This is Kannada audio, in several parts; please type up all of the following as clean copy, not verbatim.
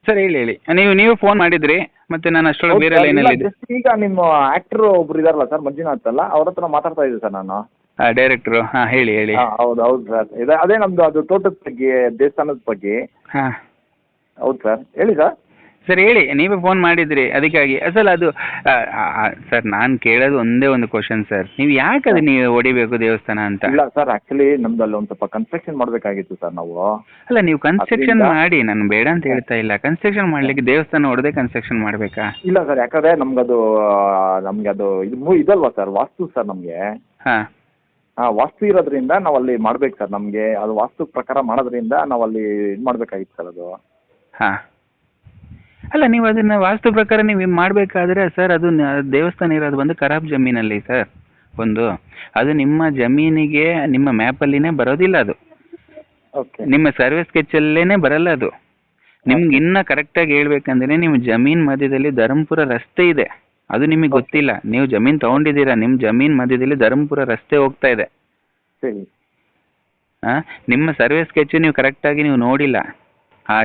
ಸರ್ ಹೇಳಿ ಹೇಳಿ, ನೀವು ಫೋನ್ ಮಾಡಿದ್ರಿ, ಮತ್ತೆ ನಾನು ಅಷ್ಟೊಳಗೆ ಬೇರೆ ಲೈನಲ್ಲಿದ್ದೆ. ಜಸ್ಟ್ ಈಗ ನಿಮ್ಮ ಆಕ್ಟರ್ ಒಬ್ರು ಇದಾರಲ್ಲ ಸರ್, ಮಂಜುನಾಥ್ ಅಲ್ಲ, ಅವ್ರ ಹತ್ರ ಮಾತಾಡ್ತಾ ಇದ್ದೆ ಸರ್ ನಾನು. ಡೈರೆಕ್ಟ್ರು, ಹಾಂ ಹೇಳಿ ಹೇಳಿ. ಹಾಂ ಹೌದು ಹೌದು ಸರ್, ಅದೇ ನಮ್ಮದು ಅದು ತೋಟದ ಬಗ್ಗೆ, ದೇವಸ್ಥಾನದ ಬಗ್ಗೆ. ಹಾಂ ಹೌದು ಸರ್, ಹೇಳಿ ಸರ್. ಸರ್ ಹೇಳಿ, ನೀವೇ ಫೋನ್ ಮಾಡಿದ್ರಿ ಅದಕ್ಕಾಗಿ. ಅಸಲ್ ಅದು ಸರ್ ನಾನು ಕೇಳೋದು ಒಂದೇ ಒಂದು ಕ್ವಶನ್ ಸರ್, ನೀವು ಯಾಕೆ ಅದು ನೀವು ಹೊಡಿಬೇಕು ದೇವಸ್ಥಾನ ಅಂತ? ಇಲ್ಲ ಸರ್, ಆ್ಯಕ್ಚುಲಿ ನಮ್ದು ಅಲ್ಲಿ ಒಂದು ಸ್ವಲ್ಪ ಕನ್ಸ್ಟ್ರಕ್ಷನ್ ಮಾಡಬೇಕಾಗಿತ್ತು ಸರ್ ನಾವು. ಅಲ್ಲ ನೀವು ಕನ್ಸ್ಟ್ರಕ್ಷನ್ ಮಾಡಿ, ನಾನು ಬೇಡ ಅಂತ ಹೇಳ್ತಾ ಇಲ್ಲ. ಕನ್ಸ್ಟ್ರಕ್ಷನ್ ಮಾಡಲಿಕ್ಕೆ ದೇವಸ್ಥಾನ ಹೊಡೆದೇ ಕನ್ಸ್ಟ್ರಕ್ಷನ್ ಮಾಡಬೇಕಾ? ಇಲ್ಲ ಸರ್, ಯಾಕಂದರೆ ನಮಗೆ ಅದು ಇದಲ್ವಾ ಸರ್, ವಾಸ್ತು ಸರ್ ನಮಗೆ. ಹಾಂ ವಾಸ್ತು ಇರೋದ್ರಿಂದ ನಾವು ಅಲ್ಲಿ ಮಾಡ್ಬೇಕು ಸರ್. ನಮಗೆ ಅದು ವಾಸ್ತು ಪ್ರಕಾರ ಮಾಡೋದ್ರಿಂದ ನಾವು ಅಲ್ಲಿ ಇದು ಮಾಡಬೇಕಾಗಿತ್ತು ಸರ್ ಅದು. ಹಾಂ ಅಲ್ಲ ನೀವು ಅದನ್ನು ವಾಸ್ತು ಪ್ರಕಾರ ನೀವು ಮಾಡಬೇಕಾದ್ರೆ ಸರ್, ಅದು ದೇವಸ್ಥಾನ ಇರೋದು ಬಂದು ಖರಾಬ್ ಜಮೀನಲ್ಲಿ ಸರ್. ಅದು ನಿಮ್ಮ ಜಮೀನಿಗೆ ನಿಮ್ಮ ಮ್ಯಾಪಲ್ಲಿನೇ ಬರೋದಿಲ್ಲ. ಅದು ಓಕೆ, ನಿಮ್ಮ ಸರ್ವೆ ಸ್ಕೆಚ್ಚಲ್ಲೇ ಬರಲ್ಲ ಅದು. ನಿಮ್ಗೆ ಇನ್ನೂ ಕರೆಕ್ಟಾಗಿ ಹೇಳ್ಬೇಕಂದ್ರೆ ನಿಮ್ಮ ಜಮೀನು ಮಧ್ಯದಲ್ಲಿ ಧರ್ಮಪುರ ರಸ್ತೆ ಇದೆ, ಅದು ನಿಮಗೆ ಗೊತ್ತಿಲ್ಲ. ನೀವು ಜಮೀನು ತೊಗೊಂಡಿದ್ದೀರಾ, ನಿಮ್ಮ ಜಮೀನು ಮಧ್ಯದಲ್ಲಿ ಧರ್ಮಪುರ ರಸ್ತೆ ಹೋಗ್ತಾ ಇದೆ. ಸರಿ. ನಿಮ್ಮ ಸರ್ವೆ ಸ್ಕೆಚ್ ನೀವು ಕರೆಕ್ಟಾಗಿ ನೀವು ನೋಡಿಲ್ಲ. ಆ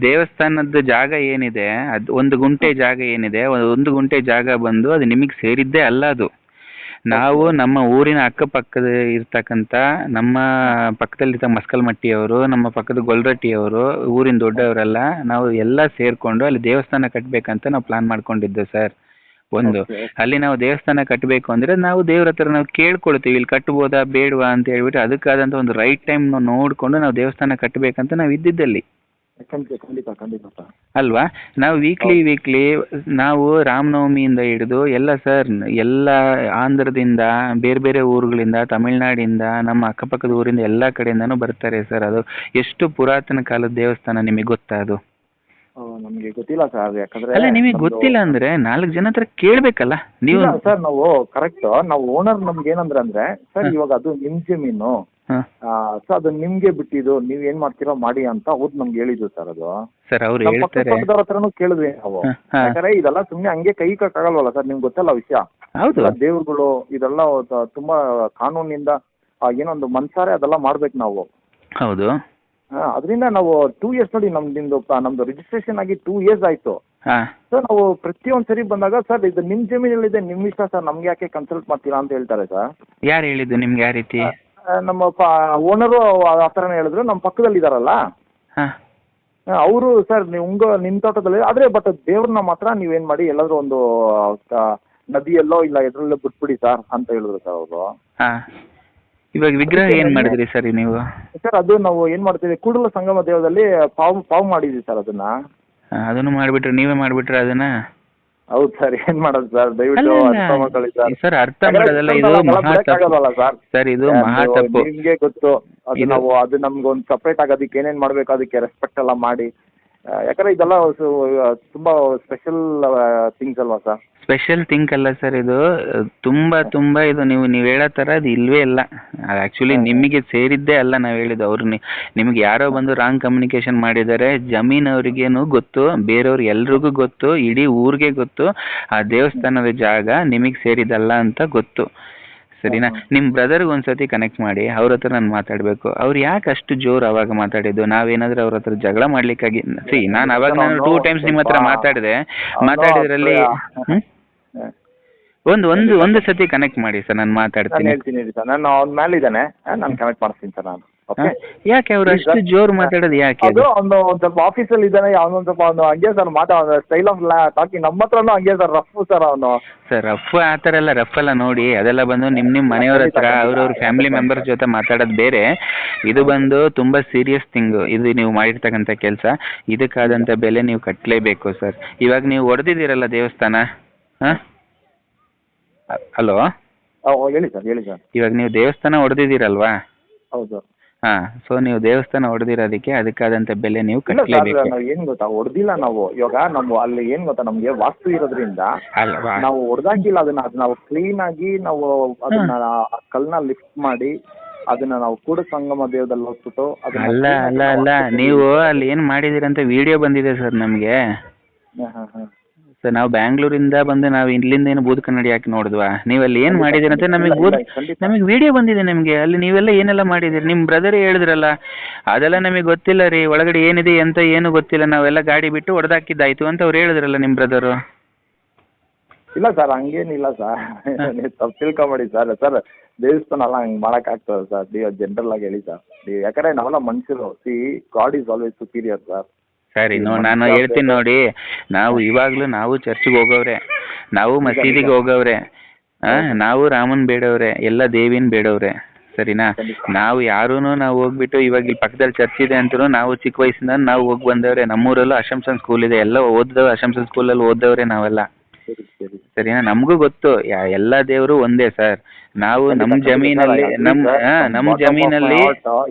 ದೇವಸ್ಥಾನದ ಜಾಗ ಏನಿದೆ, ಅದು 1 ಗುಂಟೆ ಜಾಗ ಏನಿದೆ, 1 ಗುಂಟೆ ಜಾಗ ಬಂದು ಅದು ನಿಮಗೆ ಸೇರಿದ್ದೇ ಅಲ್ಲ. ಅದು ನಾವು ನಮ್ಮ ಊರಿನ ಅಕ್ಕಪಕ್ಕದ ಇರ್ತಕ್ಕಂಥ, ನಮ್ಮ ಪಕ್ಕದಲ್ಲಿರ್ತ ಮಸ್ಕಲ್ಮಟ್ಟಿಯವರು, ನಮ್ಮ ಪಕ್ಕದ ಗೊಲ್ರಟ್ಟಿಯವರು, ಊರಿನ ದೊಡ್ಡವರೆಲ್ಲ ನಾವು ಎಲ್ಲ ಸೇರಿಕೊಂಡು ಅಲ್ಲಿ ದೇವಸ್ಥಾನ ಕಟ್ಟಬೇಕಂತ ನಾವು ಪ್ಲಾನ್ ಮಾಡ್ಕೊಂಡಿದ್ದೆ ಸರ್. ಅಲ್ಲಿ ನಾವು ದೇವಸ್ಥಾನ ಕಟ್ಟಬೇಕು ಅಂದರೆ ನಾವು ದೇವ್ರ ಹತ್ರ ನಾವು ಕೇಳ್ಕೊಳ್ತೀವಿ, ಇಲ್ಲಿ ಕಟ್ಬೋದಾ ಬೇಡವಾ ಅಂತ ಹೇಳ್ಬಿಟ್ಟು ಅದಕ್ಕಾದಂಥ ಒಂದು ರೈಟ್ ಟೈಮ್ ನೋಡಿಕೊಂಡು ನಾವು ದೇವಸ್ಥಾನ ಕಟ್ಟಬೇಕಂತ ನಾವು ಇದ್ದಿದ್ದಲ್ಲಿ ಅಲ್ವಾ. ನಾವು ವೀಕ್ಲಿ ನಾವು ರಾಮನವಮಿಯಿಂದ ಹಿಡಿದು ಎಲ್ಲ ಸರ್, ಎಲ್ಲ ಆಂಧ್ರದಿಂದ, ಬೇರೆ ಬೇರೆ ಊರುಗಳಿಂದ, ತಮಿಳ್ನಾಡಿಂದ, ನಮ್ಮ ಅಕ್ಕಪಕ್ಕದ ಊರಿಂದ ಎಲ್ಲ ಕಡೆಯಿಂದನೂ ಬರ್ತಾರೆ ಸರ್. ಅದು ಎಷ್ಟು ಪುರಾತನ ಕಾಲದ ದೇವಸ್ಥಾನ ನಿಮಗೆ ಗೊತ್ತಾ? ಅದು ನಮಗೆ ಗೊತ್ತಿಲ್ಲ ಸರ್. ಯಾಕಂದ್ರೆ ಅಲ್ಲ ನಿಮಗೆ ಗೊತ್ತಿಲ್ಲ ಅಂದ್ರೆ 4 ಜನ ಹತ್ರ ಕೇಳಬೇಕಲ್ಲ ನೀವು. ಸರ್ ನಾವು ಕರೆಕ್ಟ್, ನಾವು ಓನರ್ ನಮ್ಗೆ ಏನಂದ್ರೆ ಸರ್, ಇವಾಗ ಅದು ನಿಮ್ ಜಮೀನು ಸೊ ಅದು ನಿಮ್ಗೆ ಬಿಟ್ಟಿದ್ದು, ನೀವ್ ಏನ್ ಮಾಡ್ತೀರೋ ಮಾಡಿ ಅಂತ ಅವ್ರು ನಮ್ಗೆ ಹೇಳಿದ್ರು ಸರ್. ಅದು ಸರ್ ಅವ್ರು ಹೇಳ್ತಾರೆ, ಪಕ್ಕದವ್ರ ಹತ್ರನೂ ಕೇಳಿದ್ವಿ ನಾವು. ಯಾಕಂದ್ರೆ ಇದೆಲ್ಲ ಸುಮ್ನೆ ಹಂಗೆ ಕೈ ಆಗಲ್ವಲ್ಲ ಸರ್, ನಿಮ್ಗೆ ಗೊತ್ತಲ್ಲ ವಿಷಯ. ಹೌದು, ದೇವ್ರುಗಳು ಇದೆಲ್ಲ ತುಂಬಾ ಕಾನೂನಿಂದ ಏನೊಂದು ಮನ್ಸಾರೆ ಅದೆಲ್ಲ ಮಾಡ್ಬೇಕು ನಾವು. ಹೌದು, ಅದರಿಂದ ನಾವು 2 years ನೋಡಿ, ನಮ್ದು ರಿಜಿಸ್ಟ್ರೇಷನ್ ಆಗಿ 2 years ಆಯ್ತು ಸರ್. ನಾವು ಪ್ರತಿಯೊಂದ್ ಸರಿ ಬಂದಾಗ ಸರ್, ಇದು ನಿಮ್ ಜಮೀನಲ್ಲಿದೆ, ನಿಮ್ ಇಷ್ಟ ಸರ್, ನಮ್ಗೆ ಯಾಕೆ ಕನ್ಸಲ್ಟ್ ಮಾಡ್ತೀರಾ ಅಂತ ಹೇಳ್ತಾರೆ ಸರ್. ಯಾರು ಹೇಳಿದ್ದು ನಿಮ್ಗೆ? ಯಾವ ರೀತಿ? ನಮ್ಮ ಓನರು ಆ ಥರನೇ ಹೇಳಿದ್ರು. ನಮ್ಮ ಪಕ್ಕದಲ್ಲಿ ಇದಾರಲ್ಲ ಅವರು, ಸರ್ ನೀವು ನಿಮ್ಮ ತೋಟದಲ್ಲಿ ಆದರೆ ಬಟ್ ದೇವ್ರನ್ನ ಮಾತ್ರ ನೀವೇನು ಮಾಡಿ ಎಲ್ಲಾದ್ರೂ ಒಂದು ನದಿಯಲ್ಲೋ ಇಲ್ಲ ಎದ್ರಲ್ಲೋ ಬಿಟ್ಬಿಡಿ ಸರ್ ಅಂತ ಹೇಳಿದ್ರು ಸರ್ ಅವರು. ಇವಾಗ ವಿಗ್ರಹ ಏನು ಮಾಡಿದ್ರಿ ಸರ್ ನೀವು? ಸರ್ ಅದು ನಾವು ಏನು ಮಾಡ್ತೀವಿ, ಕೂಡಲ ಸಂಗಮ ದೇವದಲ್ಲಿ ಪಾವು ಮಾಡಿದ್ವಿ ಸರ್. ಅದನ್ನು ಮಾಡಿಬಿಟ್ರೆ, ನೀವೇ ಮಾಡಿಬಿಟ್ರೆ ಅದನ್ನ? ಹೌದು ಸರ್, ಏನ್ ಮಾಡೋದು ಸರ್, ದಯವಿಟ್ಟು ಅರ್ಥ ಮಾಡ್ಕೊಳ್ಳಿ ಸರ್. ಸರ್ ಅರ್ಥ ಮಾಡೋದಲ್ಲ, ಇದು ಮಹಾ ತಪ್ಪು ಸರ್, ಇದು ಮಹಾ ತಪ್ಪು. ನಿಮ್ಗೆ ಗೊತ್ತು ಅದು, ನಾವು ಅದು ನಮ್ಗೆ ಒಂದು ಸಪ್ರೇಟ್ ಆಗೋದಕ್ಕೆ ಏನೇನ್ ಮಾಡ್ಬೇಕು ಅದಕ್ಕೆ ರೆಸ್ಪೆಕ್ಟ್ ಎಲ್ಲ ಮಾಡಿ. ಯಾಕಂದ್ರೆ ಇದೆಲ್ಲ ತುಂಬಾ ಸ್ಪೆಷಲ್ ಥಿಂಗ್ಸ್ ಅಲ್ವಾ ಸರ್? ಸ್ಪೆಷಲ್ ಥಿಂಕ್ ಅಲ್ಲ ಸರ್, ಇದು ತುಂಬ ಇದು ನೀವು ಹೇಳೋ ಥರ ಅದು ಇಲ್ವೇ ಇಲ್ಲ. ಅದು ಆ್ಯಕ್ಚುಲಿ ನಿಮಗೆ ಸೇರಿದ್ದೇ ಅಲ್ಲ ನಾವು ಹೇಳಿದ್ದು. ಅವ್ರು ನಿಮಗೆ ಯಾರೋ ಬಂದು ರಾಂಗ್ ಕಮ್ಯುನಿಕೇಶನ್ ಮಾಡಿದ್ದಾರೆ. ಜಮೀನು ಅವ್ರಿಗೇನು ಗೊತ್ತು, ಬೇರೆಯವ್ರಿಗೆ ಎಲ್ರಿಗೂ ಗೊತ್ತು, ಇಡೀ ಊರಿಗೆ ಗೊತ್ತು ಆ ದೇವಸ್ಥಾನದ ಜಾಗ ನಿಮಗೆ ಸೇರಿದಲ್ಲ ಅಂತ ಗೊತ್ತು. ಸರಿನಾ? ನಿಮ್ಮ ಬ್ರದರ್ಗೆ ಒಂದ್ಸತಿ ಕನೆಕ್ಟ್ ಮಾಡಿ, ಅವ್ರ ಹತ್ರ ನಾನು ಮಾತಾಡಬೇಕು. ಅವ್ರು ಯಾಕೆ ಅಷ್ಟು ಜೋರು ಅವಾಗ ಮಾತಾಡಿದ್ದು? ನಾವೇನಾದ್ರೂ ಅವ್ರ ಹತ್ರ ಜಗಳ ಮಾಡ್ಲಿಕ್ಕಾಗಿ? ನಾನು ಅವಾಗ 2 times ನಿಮ್ಮ ಹತ್ರ ಮಾತಾಡಿದ್ರಲ್ಲಿ ಒಂದು ಸತಿ ಕನೆಕ್ಟ್ ಮಾಡಿ ಸರ್, ನಾನು ಮಾತಾಡ್ತೀನಿ. ಹೇಳ್ತೀನಿ ಸರ್, ನಾನು ಅವ್ನ ಮೇಲೆ ಇದ್ದಾನೆ, ನಾನು ಕನೆಕ್ಟ್ ಮಾಡಿಸ್ತೀನಿ ಸರ್ ನಾನು. ಯಾಕೆ ಅವ್ರು ಅಷ್ಟು ಜೋರು ಮಾತಾಡೋದು ಯಾಕೆ? ಅದು ಒಂದು ಸ್ವಲ್ಪ ಆಫೀಸಲ್ಲಿ ಇದ್ದಾನೆ, ಅವನೊಂದು ಸ್ವಲ್ಪ ಹಂಗೆ ಸರ್ ಮಾತಾಡೋ ಸ್ಟೈಲ್ ಆಫ್ ಟಾಕಿಂಗ್. ನಮ್ಮ ಹತ್ರನೂ ಹಂಗೆ ಸರ್, ರಫ್ ಸರ್ ಅವನು. ಸರ್ ರಫ್ ಆ ಥರ ಎಲ್ಲ ರಫ್ ಎಲ್ಲ ನೋಡಿ, ಅದೆಲ್ಲ ಬಂದು ನಿಮ್ಮ ಮನೆಯವ್ರ ಹತ್ರ ಅವ್ರವ್ರ ಫ್ಯಾಮಿಲಿ ಮೆಂಬರ್ಸ್ ಜೊತೆ ಮಾತಾಡೋದು ಬೇರೆ. ಇದು ಬಂದು ತುಂಬ ಸೀರಿಯಸ್ ಥಿಂಗು. ಇದು ನೀವು ಮಾಡಿರ್ತಕ್ಕಂಥ ಕೆಲಸ, ಇದಕ್ಕಾದಂಥ ಬೆಲೆ ನೀವು ಕಟ್ಟಲೇಬೇಕು ಸರ್. ಇವಾಗ ನೀವು ಹೊಡೆದಿದ್ದೀರಲ್ಲ ದೇವಸ್ಥಾನ, ಹಲೋ ಹೇಳಿ ಸರ್, ಹೇಳಿ ಸರ್. ಇವಾಗ ನೀವು ದೇವಸ್ಥಾನ ಹೊಡೆದಿದ್ದೀರಲ್ವಾ? ಹೌದು. ಸೊ ನೀವು ದೇವಸ್ಥಾನ ಹೊಡೆದಿರೋದಕ್ಕೆ ಅದಕ್ಕಾದಂಥ ಬೆಲೆ ನೀವು ಕಟ್ಟಲೇಬೇಕು. ಏನ್ ಗೊತ್ತಾ, ಹೊಡೆದಿಲ್ಲ ನಾವು. ಇವಾಗ ನಾವು ಅಲ್ಲಿ ಏನ್ ಗೊತ್ತಾ, ನಮ್ಗೆ ವಾಸ್ತು ಇರೋದ್ರಿಂದ ನಾವು ಹೊಡೆದಾಕಿಲ್ಲ ಅದನ್ನ. ಅದು ನಾವು ಕ್ಲೀನ್ ಆಗಿ ನಾವು ಅದನ್ನ ಕಲ್ಲನ್ನ ಲಿಫ್ಟ್ ಮಾಡಿ ಅದನ್ನ ನಾವು ಕೂಡ ಸಂಗಮ ದೇವದಲ್ಲಿ ಹೋಗ್ಬಿಟ್ಟು ಅಲ್ಲ ನೀವು ಅಲ್ಲಿ ಏನ್ ಮಾಡಿದಿರಂತ ವಿಡಿಯೋ ಬಂದಿದೆ ಸರ್ ನಮ್ಗೆ. ಸರ್ ನಾವು ಬ್ಯಾಂಗ್ಳೂರಿಂದ ಬಂದು ನಾವು ಇಲ್ಲಿಂದ ಏನು ಬೂದ್ ಕನ್ನಡಿ ಹಾಕಿ ನೋಡಿದ್ವಾ? ನೀವಲ್ಲಿ ಏನು ಮಾಡಿದ್ದೀರಿ ಅಂತ ನಮಗೆ ವಿಡಿಯೋ ಬಂದಿದೆ ನಿಮಗೆ. ಅಲ್ಲಿ ನೀವೆಲ್ಲ ಏನೆಲ್ಲ ಮಾಡಿದ್ದೀರಿ ನಿಮ್ಮ ಬ್ರದರೇ ಹೇಳಿದ್ರಲ್ಲ, ಅದೆಲ್ಲ ನಮಗೆ ಗೊತ್ತಿಲ್ಲ ರೀ. ಒಳಗಡೆ ಏನಿದೆ ಅಂತ ಏನು ಗೊತ್ತಿಲ್ಲ, ನಾವೆಲ್ಲ ಗಾಡಿ ಬಿಟ್ಟು ಹೊಡೆದಾಕಿದ್ದಾಯ್ತು ಅಂತ ಅವ್ರು ಹೇಳಿದ್ರಲ್ಲ ನಿಮ್ಮ ಬ್ರದರು. ಇಲ್ಲ ಸರ್, ಹಂಗೇನಿಲ್ಲ ಸರ್, ನೀವು ತಪ್ಪು ತಿಳ್ಕೊಬೇಡಿ ಸರ್. ಸರ್ ದೇವಸ್ಥಾನ ಅಲ್ಲ ಹಂಗೆ ಮಾಡೋಕ್ಕಾಗ್ತದೆ ಸರ್, ನೀವು ಜನರಲ್ ಆಗಿ ಹೇಳಿ ಸರ್. ನೀವು ಯಾಕಂದರೆ ನಾವೆಲ್ಲ ಮನುಷ್ಯರು, god is always superior sir. ಸರಿ ನಾನು ಹೇಳ್ತೀನಿ ನೋಡಿ, ನಾವು ಇವಾಗಲೂ ನಾವು ಚರ್ಚ್ಗೆ ಹೋಗೋವ್ರೆ, ನಾವು ಮಸೀದಿಗೆ ಹೋಗೋವ್ರೆ, ನಾವು ರಾಮನ್ ಬೇಡವ್ರೆ, ಎಲ್ಲ ದೇವಿನ ಬೇಡವ್ರೆ, ಸರಿನಾ? ನಾವು ಯಾರೂ ನಾವು ಹೋಗ್ಬಿಟ್ಟು ಇವಾಗ ಇಲ್ಲಿ ಪಕ್ಕದಲ್ಲಿ ಚರ್ಚ್ ಇದೆ ಅಂತಲೂ ನಾವು ಚಿಕ್ಕ ವಯಸ್ಸಿಂದ ನಾವು ಹೋಗಿ ಬಂದವ್ರೆ. ನಮ್ಮೂರಲ್ಲೂ ಅಶಂಸನ್ ಸ್ಕೂಲ್ ಇದೆ, ಎಲ್ಲ ಓದ್ದವ್ರೆ, ಅಶಂಸನ್ ಸ್ಕೂಲಲ್ಲಿ ಓದ್ದವ್ರೆ ನಾವೆಲ್ಲ, ಸರಿನಾ? ನಮಗೂ ಗೊತ್ತು ಎಲ್ಲ ದೇವರು ಒಂದೇ ಸರ್. ನಾವು ನಮ್ಮ ಜಮೀನಲ್ಲಿ ನಮ್ಮ ಜಮೀನಲ್ಲಿ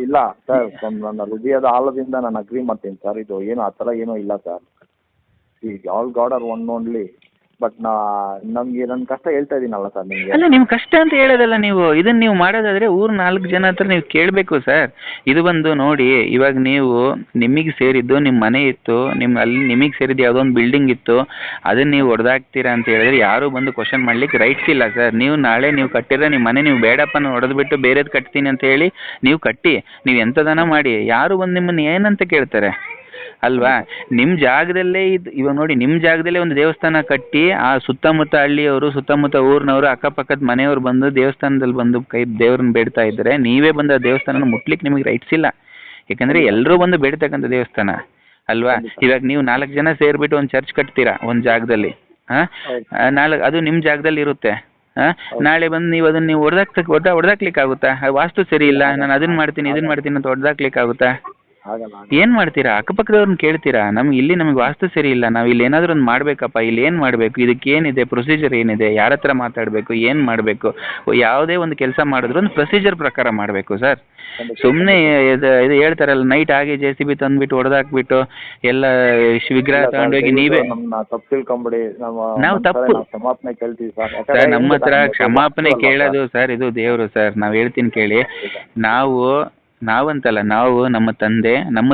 ಇಲ್ಲ ಸರ್, ನನ್ನ ಹೃದಯದ ಆಳದಿಂದ ನಾನು ಅಗ್ರಿ ಮಾಡ್ತೀನಿ ಸರ್. ಇದು ಏನು ಆ ಥರ ಏನೂ ಇಲ್ಲ sir. All god are one only. But ನಮಗೆ ನನ್ನ ಕಷ್ಟ ಹೇಳ್ತಾ ಇದ್ದೀನಲ್ಲ ಸರ್ ನಿಮಗೆ. ಅಲ್ಲ ನಿಮ್ಮ ಕಷ್ಟ ಅಂತ ಹೇಳೋದಲ್ಲ, ನೀವು ಇದನ್ನು ನೀವು ಮಾಡೋದಾದರೆ ಊರು 4 ಜನ ಹತ್ರ ನೀವು ಕೇಳಬೇಕು ಸರ್. ಇದು ಬಂದು ನೋಡಿ, ಇವಾಗ ನೀವು ನಿಮಗೆ ಸೇರಿದ್ದು ನಿಮ್ಮ ಮನೆ ಇತ್ತು, ಅಲ್ಲಿ ನಿಮಗೆ ಸೇರಿದ್ದು ಯಾವುದೋ ಒಂದು ಬಿಲ್ಡಿಂಗ್ ಇತ್ತು, ಅದನ್ನು ನೀವು ಹೊಡೆದಾಕ್ತೀರಾ ಅಂತ ಹೇಳಿದ್ರೆ ಯಾರೂ ಬಂದು ಕ್ವಶನ್ ಮಾಡ್ಲಿಕ್ಕೆ ರೈಟ್ಸ್ ಇಲ್ಲ ಸರ್. ನೀವು ನಾಳೆ ನೀವು ಕಟ್ಟಿರೋ ನಿಮ್ಮ ಮನೆ ನೀವು ಬೇಡಪ್ಪ ನಾನು ಹೊಡೆದ್ಬಿಟ್ಟು ಬೇರೆದು ಕಟ್ತೀನಿ ಅಂತ ಹೇಳಿ ನೀವು ಕಟ್ಟಿ, ನೀವು ಎಂಥದನ ಮಾಡಿ, ಯಾರು ಬಂದು ನಿಮ್ಮನ್ನು ಏನಂತ ಕೇಳ್ತಾರೆ ಅಲ್ವಾ? ನಿಮ್ಮ ಜಾಗದಲ್ಲೇ ಇವಾಗ ನೋಡಿ, ನಿಮ್ಮ ಜಾಗದಲ್ಲೇ ಒಂದು ದೇವಸ್ಥಾನ ಕಟ್ಟಿ ಆ ಸುತ್ತಮುತ್ತ ಹಳ್ಳಿಯವರು, ಸುತ್ತಮುತ್ತ ಊರಿನವರು, ಅಕ್ಕಪಕ್ಕದ ಮನೆಯವರು ಬಂದು ದೇವಸ್ಥಾನದಲ್ಲಿ ಬಂದು ದೇವ್ರನ್ನ ಬೇಡ್ತಾ ಇದ್ದಾರೆ, ನೀವೇ ಬಂದು ಆ ದೇವಸ್ಥಾನ ಮುಟ್ಲಿಕ್ಕೆ ನಿಮಗೆ ರೈಟ್ಸ್ ಇಲ್ಲ. ಯಾಕಂದರೆ ಎಲ್ಲರೂ ಬಂದು ಬೇಡ್ತಕ್ಕಂಥ ದೇವಸ್ಥಾನ ಅಲ್ವಾ? ಇವಾಗ ನೀವು 4 ಜನ ಸೇರಿಬಿಟ್ಟು ಒಂದು ಚರ್ಚ್ ಕಟ್ತೀರಾ ಒಂದು ಜಾಗದಲ್ಲಿ, ಅದು ನಿಮ್ಮ ಜಾಗದಲ್ಲಿ ಇರುತ್ತೆ. ನಾಳೆ ಬಂದು ನೀವು ಅದನ್ನು ನೀವು ಹೊಡೆದಾಕ್ಲಿಕ್ಕೆ ಆಗುತ್ತಾ? ವಾಸ್ತು ಸರಿ ಇಲ್ಲ, ನಾನು ಅದನ್ನು ಮಾಡ್ತೀನಿ ಇದನ್ನು ಮಾಡ್ತೀನಿ ಅಂತ ಹೊಡೆದಾಕ್ಲಿಕ್ಕೆ ಆಗುತ್ತಾ? ಏನು ಮಾಡ್ತೀರಾ? ಅಕ್ಕಪಕ್ಕದವ್ರನ್ನ ಕೇಳ್ತೀರಾ? ನಮಗೆ ವಾಸ್ತು ಸರಿ ಇಲ್ಲ, ನಾವು ಇಲ್ಲಿ ಏನಾದರೂ ಒಂದು ಮಾಡಬೇಕಪ್ಪ, ಇಲ್ಲಿ ಏನು ಮಾಡಬೇಕು, ಇದಕ್ಕೆ ಏನಿದೆ ಪ್ರೊಸೀಜರ್, ಏನಿದೆ, ಯಾರ ಹತ್ರ ಮಾತಾಡಬೇಕು, ಏನು ಮಾಡಬೇಕು, ಯಾವುದೇ ಒಂದು ಕೆಲಸ ಮಾಡಿದ್ರು ಒಂದು ಪ್ರೊಸೀಜರ್ ಪ್ರಕಾರ ಮಾಡಬೇಕು ಸರ್. ಸುಮ್ಮನೆ ಇದು ಹೇಳ್ತಾರಲ್ಲ, ನೈಟ್ ಆಗಿ JCB ತಂದುಬಿಟ್ಟು ಹೊಡೆದಾಕ್ಬಿಟ್ಟು ಎಲ್ಲ ವಿಗ್ರಹ ತಗೊಂಡೋಗಿ ನೀವೇ ತಪ್ಪು ತಿಳ್ಕೊಂಬಿಡಿ. ನಾವು ತಪ್ಪು ಕ್ಷಮಾಪಣೆ ಕೇಳ್ತೀವಿ ಸರ್. ನಮ್ಮ ಹತ್ರ ಕ್ಷಮಾಪಣೆ ಕೇಳೋದು ಸರ್ ಇದು ದೇವರು ಸರ್. ನಾವು ಹೇಳ್ತೀನಿ ಕೇಳಿ, ನಾವಂತಲ್ಲ, ನಾವು ನಮ್ಮ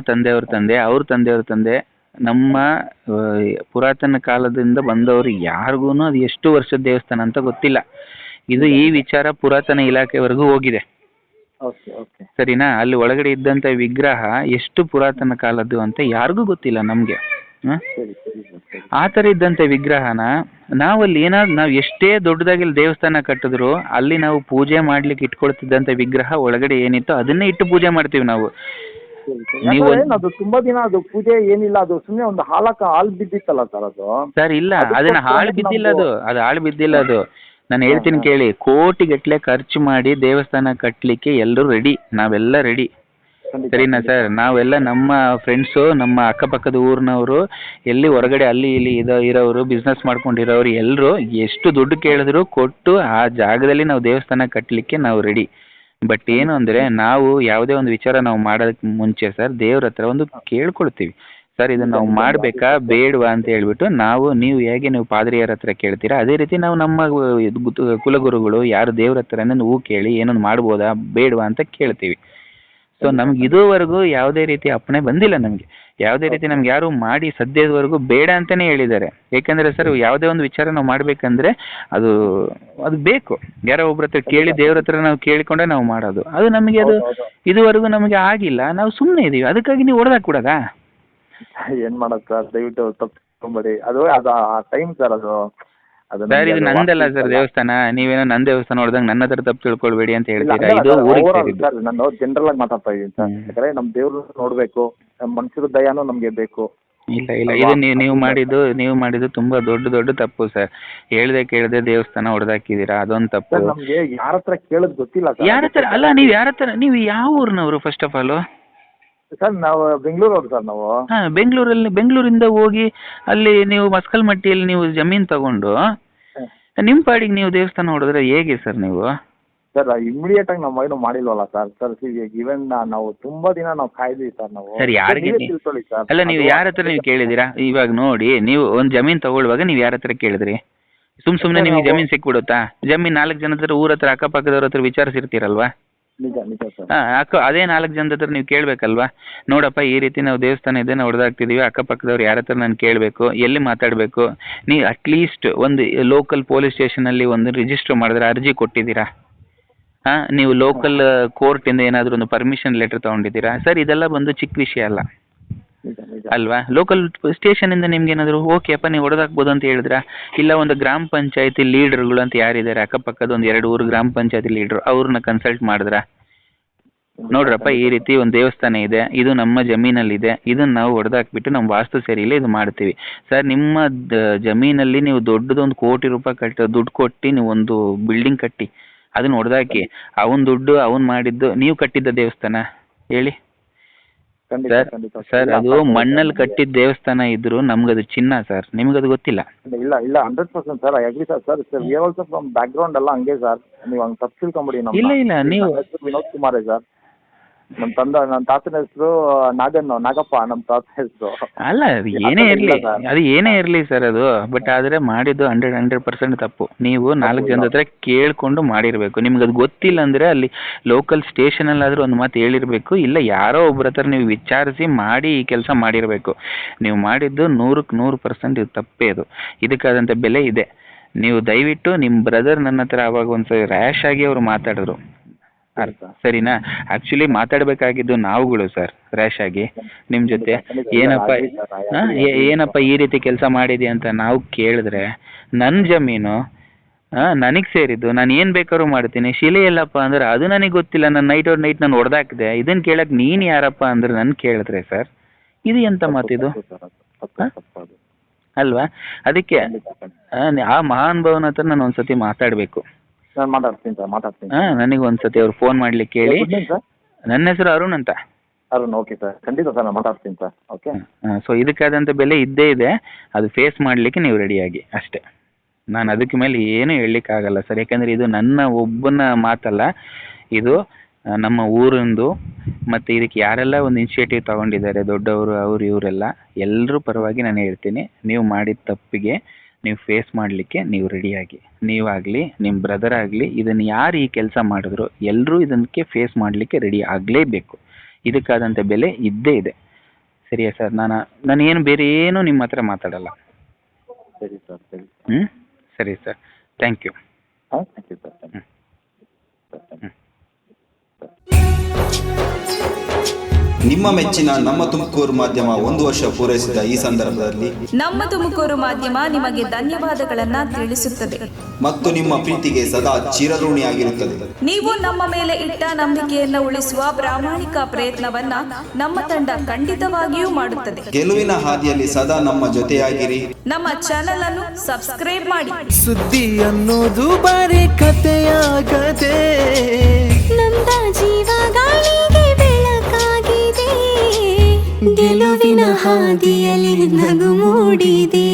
ತಂದೆಯವ್ರ ತಂದೆ, ಅವ್ರ ತಂದೆಯವ್ರ ತಂದೆ, ನಮ್ಮ ಪುರಾತನ ಕಾಲದಿಂದ ಬಂದವರು ಯಾರಿಗೂ ಅದು ಎಷ್ಟು ವರ್ಷದ ದೇವಸ್ಥಾನ ಅಂತ ಗೊತ್ತಿಲ್ಲ. ಇದು ಈ ವಿಚಾರ ಪುರಾತನ ಇಲಾಖೆವರೆಗೂ ಹೋಗಿದೆ, ಸರಿನಾ? ಅಲ್ಲಿ ಒಳಗಡೆ ಇದ್ದಂಥ ವಿಗ್ರಹ ಎಷ್ಟು ಪುರಾತನ ಕಾಲದ್ದು ಅಂತ ಯಾರಿಗೂ ಗೊತ್ತಿಲ್ಲ ನಮಗೆ. ಆ ಥರ ಇದ್ದಂಥ ವಿಗ್ರಹನ ನಾವು ಎಷ್ಟೇ ದೊಡ್ಡದಾಗಿ ದೇವಸ್ಥಾನ ಕಟ್ಟಿದ್ರು ಅಲ್ಲಿ ನಾವು ಪೂಜೆ ಮಾಡ್ಲಿಕ್ಕೆ ಇಟ್ಕೊಳ್ತಿದ್ದಂಥ ವಿಗ್ರಹ ಒಳಗಡೆ ಏನಿತ್ತು ಅದನ್ನೇ ಇಟ್ಟು ಪೂಜೆ ಮಾಡ್ತೀವಿ ನಾವು. ನೀವು ಅದು ತುಂಬಾ ದಿನ ಅದು ಪೂಜೆ ಏನಿಲ್ಲ, ಅದು ಸುಮ್ಮನೆ ಒಂದು ಹಾಳು ಬಿದ್ದಿತ್ತಲ್ಲ ಸರ್ ಅದು. ಸರ್ ಇಲ್ಲ, ಅದನ್ನ ಹಾಳು ಬಿದ್ದಿಲ್ಲ, ಅದು ಹಾಳು ಬಿದ್ದಿಲ್ಲ. ಅದು ನಾನು ಹೇಳ್ತೀನಿ ಕೇಳಿ, ಕೋಟಿಗಟ್ಟಲೆ ಖರ್ಚು ಮಾಡಿ ದೇವಸ್ಥಾನ ಕಟ್ಟಲಿಕ್ಕೆ ಎಲ್ಲರೂ ರೆಡಿ, ನಾವೆಲ್ಲ ರೆಡಿ, ಸರಿನಾ ಸರ್? ನಾವೆಲ್ಲ ನಮ್ಮ ಫ್ರೆಂಡ್ಸು, ನಮ್ಮ ಅಕ್ಕಪಕ್ಕದ ಊರಿನವರು, ಎಲ್ಲಿ ಹೊರಗಡೆ ಅಲ್ಲಿ ಇಲ್ಲಿ ಇರೋರು, ಬಿಸ್ನೆಸ್ ಮಾಡ್ಕೊಂಡಿರೋರು ಎಲ್ಲರೂ ಎಷ್ಟು ದುಡ್ಡು ಕೇಳಿದ್ರು ಕೊಟ್ಟು ಆ ಜಾಗದಲ್ಲಿ ನಾವು ದೇವಸ್ಥಾನ ಕಟ್ಟಲಿಕ್ಕೆ ನಾವು ರೆಡಿ. ಬಟ್ ಏನು ಅಂದರೆ, ನಾವು ಯಾವುದೇ ಒಂದು ವಿಚಾರ ನಾವು ಮಾಡೋದಕ್ಕೆ ಮುಂಚೆ ಸರ್ ದೇವ್ರ ಹತ್ರ ಒಂದು ಕೇಳ್ಕೊಳ್ತೀವಿ ಸರ್, ಇದನ್ನು ನಾವು ಮಾಡಬೇಕಾ ಬೇಡವಾ ಅಂತ ಹೇಳ್ಬಿಟ್ಟು. ನೀವು ಹೇಗೆ ನೀವು ಪಾದ್ರಿಯರ ಹತ್ರ ಕೇಳ್ತೀರಾ, ಅದೇ ರೀತಿ ನಾವು ನಮ್ಮ ಕುಲಗುರುಗಳು ಯಾರು ದೇವ್ರ ಹತ್ರನೇ ಹೂ ಕೇಳಿ ಏನೊಂದು ಮಾಡ್ಬೋದಾ ಬೇಡವಾ ಅಂತ ಕೇಳ್ತೀವಿ. ಸೊ ನಮ್ಗೆ ಇದುವರೆಗೂ ಯಾವುದೇ ರೀತಿ ಅಪ್ಪಣೆ ಬಂದಿಲ್ಲ, ನಮಗೆ ಯಾವುದೇ ರೀತಿ ನಮ್ಗೆ ಯಾರು ಮಾಡಿ ಸದ್ಯದವರೆಗೂ ಬೇಡ ಅಂತಲೇ ಹೇಳಿದ್ದಾರೆ. ಏಕೆಂದರೆ ಸರ್ ಯಾವುದೇ ಒಂದು ವಿಚಾರ ನಾವು ಮಾಡಬೇಕಂದ್ರೆ ಅದು ಬೇಕು, ಯಾರೋ ಒಬ್ರ ಹತ್ರ ಕೇಳಿ ದೇವ್ರ ಹತ್ರ ನಾವು ಕೇಳಿಕೊಂಡೆ ನಾವು ಮಾಡೋದು. ಅದು ನಮಗೆ ಇದುವರೆಗೂ ನಮಗೆ ಆಗಿಲ್ಲ, ನಾವು ಸುಮ್ಮನೆ ಇದ್ದೀವಿ. ಅದಕ್ಕಾಗಿ ನೀವು ಹೊಡೆದಾಕ್ಬಿಡೋದಾ? ಏನು ಮಾಡೋದು ಸರ್, ದಯವಿಟ್ಟು ತಪ್ಪಿಸ್ಕೊಂಬೇಡಿ. ಅದು ಆ ಟೈಮ್ ಸರ್, ಅದು ಸರ್ ಇದು ನಂದಲ್ಲ ಸರ್ ದೇವಸ್ಥಾನ, ನೀವೇನೋ ನನ್ನ ದೇವಸ್ಥಾನ ಹೊಡೆದಂಗೆ ನನ್ನ ಹತ್ರ ತಪ್ಪು ತಿಳ್ಕೊಳ್ಬೇಡಿ ಅಂತ ಹೇಳ್ತೀರಾ. ಇದು ಊರಿಗೆ ಸರ್, ನಾನು ಜನರಲ್ ಆಗಿ ಮಾತಾಡ್ತಾ ಇದ್ದೀನಿ ಸರ್. ಯಾಕಂದ್ರೆ ನಮ್ಮ ದೇವ್ರು ನೋಡಬೇಕು, ನಮ್ಮ ಮನುಷ್ಯರ ದಯಾನು ನಮಗೆ ಬೇಕು. ಇಲ್ಲ ಇದು ನೀವು ಮಾಡಿದ್ದು ತುಂಬಾ ದೊಡ್ಡ ತಪ್ಪು ಸರ್. ಕೇಳದೆ ದೇವಸ್ಥಾನ ಹೊಡೆದಾಕಿದ್ದೀರಾ, ಅದೊಂದು ತಪ್ಪು. ನಮಗೆ ಯಾರ ಹತ್ರ ಕೇಳೋದು ಗೊತ್ತಿಲ್ಲ ಸರ್. ಯಾರ ಹತ್ರ ಅಲ್ಲ, ನೀವು ಯಾವ ಊರಿನವರು ಫಸ್ಟ್ ಆಫ್ ಆಲ್? ಸರ್ ನಾವು ಬೆಂಗಳೂರವ್ರು ಸರ್. ನಾವು ಬೆಂಗಳೂರಿಂದ ಹೋಗಿ ಅಲ್ಲಿ ನೀವು ಮಸ್ಕಲ್ಮಟ್ಟಿಯಲ್ಲಿ ನೀವು ಜಮೀನು ತಗೊಂಡು ನಿಮ್ಮ ಪಾಡಿಗೆ ನೀವು ದೇವಸ್ಥಾನ ಹೊಡೆದ್ರೆ ಹೇಗೆ ಸರ್ ನೀವು? ಸರ್ ಇಮಿಡಿಯೇಟ್ ಆಗಿ ನಾವು ಏನು ಮಾಡಿಲ್ವಲ್ಲ ಸರ್. ಈವನ್ ನಾವು ತುಂಬಾ ದಿನ ನಾವು ಕಾಯ್ದಿವಿ ಸರ್. ನಾವು ಸರ್ ಯಾರಿಗೆ ತಿಳ್ಕೊಳ್ಳಿ ಸರ್. ಅಲ್ಲ, ನೀವು ಯಾರ ಹತ್ರ ನೀವು ಕೇಳಿದ್ದೀರಾ? ಇವಾಗ ನೋಡಿ, ನೀವು ಒಂದು ಜಮೀನು ತಗೊಳ್ಳುವಾಗ ನೀವು ಯಾರ ಹತ್ರ ಕೇಳಿದ್ರಿ? ಸುಮ್ಮನೆ ನಿಮಗೆ ಜಮೀನು ಸಿಕ್ಬಿಡುತ್ತಾ? ಜಮೀನು 4 ಜನ ಹತ್ರ, ಊರ ಹತ್ರ, ಅಕ್ಕಪಕ್ಕದವ್ರ ಹತ್ರ ವಿಚಾರಿಸಿರ್ತೀರಲ್ವಾ? ನಿಜ ನಿಜ ಸರ್. ಅದೇ 4 ಜನದ ಹತ್ರ ನೀವು ಕೇಳಬೇಕಲ್ವಾ, ನೋಡಪ್ಪ ಈ ರೀತಿ ನಾವು ದೇವಸ್ಥಾನ ಇದೆ ನಾವು ಹೊಡೆದಾಗ್ತಿದ್ದೀವಿ, ಅಕ್ಕಪಕ್ಕದವ್ರು ಯಾರ ಹತ್ರ ನಾನು ಕೇಳಬೇಕು, ಎಲ್ಲಿ ಮಾತಾಡಬೇಕು, ನೀವು ಅಟ್ಲೀಸ್ಟ್ ಒಂದು ಲೋಕಲ್ ಪೊಲೀಸ್ ಸ್ಟೇಷನಲ್ಲಿ ಒಂದು ರಿಜಿಸ್ಟರ್ ಮಾಡಿದ್ರೆ ಅರ್ಜಿ ಕೊಟ್ಟಿದ್ದೀರಾ? ನೀವು ಲೋಕಲ್ ಕೋರ್ಟಿಂದ ಏನಾದರೂ ಒಂದು ಪರ್ಮಿಷನ್ ಲೆಟರ್ ತೊಗೊಂಡಿದ್ದೀರಾ? ಸರ್ ಇದೆಲ್ಲ ಬಂದು ಚಿಕ್ಕ ವಿಷಯ ಅಲ್ಲ ಅಲ್ವಾ? ಲೋಕಲ್ ಸ್ಟೇಷನಿಂದ ನಿಮ್ಗೆ ಏನಾದರೂ ಓಕೆ ಅಪ್ಪ ನೀವು ಹೊಡೆದಾಕ್ಬೋದು ಅಂತ ಹೇಳಿದ್ರಾ? ಇಲ್ಲ ಒಂದು ಗ್ರಾಮ ಪಂಚಾಯತಿ ಲೀಡರ್ಗಳು ಅಂತ ಯಾರಿದ್ದಾರೆ ಅಕ್ಕಪಕ್ಕದ ಒಂದು 2 ಊರು ಗ್ರಾಮ ಪಂಚಾಯತಿ ಲೀಡರ್ ಅವ್ರನ್ನ ಕನ್ಸಲ್ಟ್ ಮಾಡಿದ್ರಾ? ನೋಡ್ರಪ್ಪ ಈ ರೀತಿ ಒಂದು ದೇವಸ್ಥಾನ ಇದೆ, ಇದು ನಮ್ಮ ಜಮೀನಲ್ಲಿದೆ, ಇದನ್ನು ನಾವು ಹೊಡೆದಾಕ್ಬಿಟ್ಟು ನಮ್ಮ ವಾಸ್ತು ಸರಿ ಇಲ್ಲ ಇದು ಮಾಡ್ತೀವಿ. ಸರ್ ನಿಮ್ಮ ಜಮೀನಲ್ಲಿ ನೀವು ದೊಡ್ಡದೊಂದು ₹1 ಕೋಟಿ ದುಡ್ಡು ಕೊಟ್ಟು ನೀವು ಒಂದು ಬಿಲ್ಡಿಂಗ್ ಕಟ್ಟಿ ಅದನ್ನ ಹೊಡೆದಾಕಿ ಅವನ ದುಡ್ಡು ಅವನು ಮಾಡಿದ್ದು ನೀವು ಕಟ್ಟಿದ್ದ ದೇವಸ್ಥಾನ ಹೇಳಿ ಸರ್? ಅದು ಮಣ್ಣಲ್ಲಿ ಕಟ್ಟಿದ ದೇವಸ್ಥಾನ ಇದ್ರು ನಮ್ಗದು ಚಿನ್ನ ಸರ್, ನಿಮ್ಗದು ಗೊತ್ತಿಲ್ಲ. ಇಲ್ಲ ಇಲ್ಲ 100% sir, I agree sir. Sir we also from back ground ಎಲ್ಲ ಹಂಗೆ ಸರ್, ನೀವು ಹಂಗೆ ತಪ್ಪು ತಿಳ್ಕೊಂಬಿಡಿ. ಇಲ್ಲ ನೀವು ವಿನೋದ್ ಕುಮಾರೇ ಸರ್, ನನ್ನ ತಾತನ ಹೆಸರು ನಾಗಪ್ಪ, ನಮ್ಮ ತಾತನ ಹೆಸರು. ಅಲ್ಲ ಅದು ಏನೇ ಇರಲಿ ಸರ್ ಅದು, ಬಟ್ ಆದರೆ ಮಾಡಿದ್ದು 100% ತಪ್ಪು. ನೀವು 4 ಜನದ ಹತ್ರ ಕೇಳ್ಕೊಂಡು ಮಾಡಿರಬೇಕು. ನಿಮ್ಗೆ ಅದು ಗೊತ್ತಿಲ್ಲ ಅಂದರೆ ಅಲ್ಲಿ ಲೋಕಲ್ ಸ್ಟೇಷನಲ್ಲಾದರೂ ಒಂದು ಮಾತು ಹೇಳಿರಬೇಕು, ಇಲ್ಲ ಯಾರೋ ಒಬ್ಬರ ಹತ್ರ ನೀವು ವಿಚಾರಿಸಿ ಮಾಡಿ ಈ ಕೆಲಸ ಮಾಡಿರಬೇಕು. ನೀವು ಮಾಡಿದ್ದು 100ಕ್ಕೆ 100% ಇದು ತಪ್ಪೇ. ಅದು ಇದಕ್ಕಾದಂಥ ಬೆಲೆ ಇದೆ. ನೀವು ದಯವಿಟ್ಟು ನಿಮ್ಮ ಬ್ರದರ್ ನನ್ನ ಹತ್ರ ಅವಾಗ ಒಂದ್ಸರಿ ರ್ಯಾಶ್ ಆಗಿ ಅವರು ಮಾತಾಡಿದ್ರು ಸರಿನಾ? ಆಕ್ಚುಲಿ ಮಾತಾಡಬೇಕಾಗಿದ್ದು ನಾವುಗಳು ಸರ್, ರ್ಯಾಶ್ ಆಗಿ ನಿಮ್ಮ ಜೊತೆ ಏನಪ್ಪ ಈ ರೀತಿ ಕೆಲಸ ಮಾಡಿದೆ ಅಂತ ನಾವು ಕೇಳಿದ್ರೆ, ನನ್ನ ಜಮೀನು ನನಗೆ ಸೇರಿದ್ದು, ನಾನು ಏನು ಬೇಕಾದ್ರೂ ಮಾಡ್ತೀನಿ. ಶಿಲೆ ಎಲ್ಲಪ್ಪ ಅಂದ್ರೆ ಅದು ನನಗೆ ಗೊತ್ತಿಲ್ಲ, ನಾನು ನೈಟ್ ನಾನು ಹೊಡೆದಾಕಿದೆ, ಇದನ್ನು ಕೇಳಕ್ಕೆ ನೀನು ಯಾರಪ್ಪ ಅಂದ್ರೆ ನನ್ನ ಕೇಳಿದ್ರೆ ಸರ್, ಇದು ಎಂಥ ಮಾತಿದು ಅಲ್ವಾ? ಅದಕ್ಕೆ ಆ ಮಹಾನುಭಾವನ ಹತ್ರ ನಾನು ಒಂದ್ಸತಿ ಮಾತಾಡಬೇಕು. ನನಗೆ ಒಂದ್ಸತಿ ಅವ್ರು ಫೋನ್ ಮಾಡ್ಲಿಕ್ಕೆ ಹೇಳಿ. ನನ್ನ ಹೆಸರು ಅರುಣ್ ಅಂತ. ಅರುಣ್, ಓಕೆ ಸರ್, ಖಂಡಿತ ಸರ್ ನಾನು ಮಾತಾಡ್ತೀನಿ ಸರ್. ಓಕೆ. ಸೊ ಇದಕ್ಕಾದಂಥ ಬೆಲೆ ಇದ್ದೇ ಇದೆ, ಅದು ಫೇಸ್ ಮಾಡಲಿಕ್ಕೆ ನೀವು ರೆಡಿಯಾಗಿ ಅಷ್ಟೇ. ನಾನು ಅದಕ್ಕೆ ಮೇಲೆ ಏನೂ ಹೇಳಲಿಕ್ಕಾಗಲ್ಲ ಸರ್, ಯಾಕಂದರೆ ಇದು ನನ್ನ ಒಬ್ಬನ ಮಾತಲ್ಲ, ಇದು ನಮ್ಮ ಊರಿಂದು. ಮತ್ತು ಇದಕ್ಕೆ ಯಾರೆಲ್ಲ ಒಂದು ಇನಿಷಿಯೇಟಿವ್ ತೊಗೊಂಡಿದ್ದಾರೆ ದೊಡ್ಡವರು, ಅವರು ಇವರೆಲ್ಲ ಎಲ್ಲರೂ ಪರವಾಗಿ ನಾನು ಹೇಳ್ತೀನಿ, ನೀವು ಮಾಡಿದ ತಪ್ಪಿಗೆ ನೀವು ಫೇಸ್ ಮಾಡಲಿಕ್ಕೆ ನೀವು ರೆಡಿಯಾಗಿ, ನೀವಾಗಲಿ ನಿಮ್ಮ ಬ್ರದರ್ ಆಗಲಿ, ಇದನ್ನು ಯಾರು ಈ ಕೆಲಸ ಮಾಡಿದ್ರು ಎಲ್ಲರೂ ಇದಕ್ಕೆ ಫೇಸ್ ಮಾಡಲಿಕ್ಕೆ ರೆಡಿ ಆಗಲೇಬೇಕು. ಇದಕ್ಕಾದಂಥ ಬೆಲೆ ಇದ್ದೇ ಇದೆ. ಸರಿಯಾ ಸರ್? ನಾನು ಏನು ಬೇರೆ ಏನೂ ನಿಮ್ಮ ಹತ್ರ ಮಾತಾಡಲ್ಲ. ಸರಿ ಸರ್, ಸರಿ. ಸರಿ sir, thank you. Thank you sir. ನಿಮ್ಮ ಮೆಚ್ಚಿನ ನಮ್ಮ ತುಮಕೂರು ಮಾಧ್ಯಮ 1 ವರ್ಷ ಪೂರೈಸಿದ ಈ ಸಂದರ್ಭದಲ್ಲಿ ನಮ್ಮ ತುಮಕೂರು ಮಾಧ್ಯಮ ನಿಮಗೆ ಧನ್ಯವಾದಗಳನ್ನ ತಿಳಿಸುತ್ತದೆ ಮತ್ತು ನಿಮ್ಮ ಪ್ರೀತಿಗೆ ಸದಾ ಚಿರಋಣಿಯಾಗಿರುತ್ತದೆ. ನೀವು ನಮ್ಮ ಮೇಲೆ ಇಟ್ಟ ನಂಬಿಕೆಯನ್ನು ಉಳಿಸುವ ಪ್ರಾಮಾಣಿಕ ಪ್ರಯತ್ನವನ್ನ ನಮ್ಮ ತಂಡ ಖಂಡಿತವಾಗಿಯೂ ಮಾಡುತ್ತದೆ. ಗೆಲುವಿನ ಹಾದಿಯಲ್ಲಿ ಸದಾ ನಮ್ಮ ಜೊತೆಯಾಗಿರಿ. ನಮ್ಮ ಚಾನೆಲ್ ಅನ್ನು ಸಬ್ಸ್ಕ್ರೈಬ್ ಮಾಡಿ. ಸುದ್ದಿ ಅನ್ನೋದು ಬರೀ ಕಥೆಯಾಗದೆ ನಮ್ದ ಜೀವ ಗಾಳಿಗೆ ಬೆಳಕಾಗಿದೆ, ಗೆಲುವಿನ ಹಾದಿಯಲ್ಲಿ ನಗು ಮೂಡಿದೆ.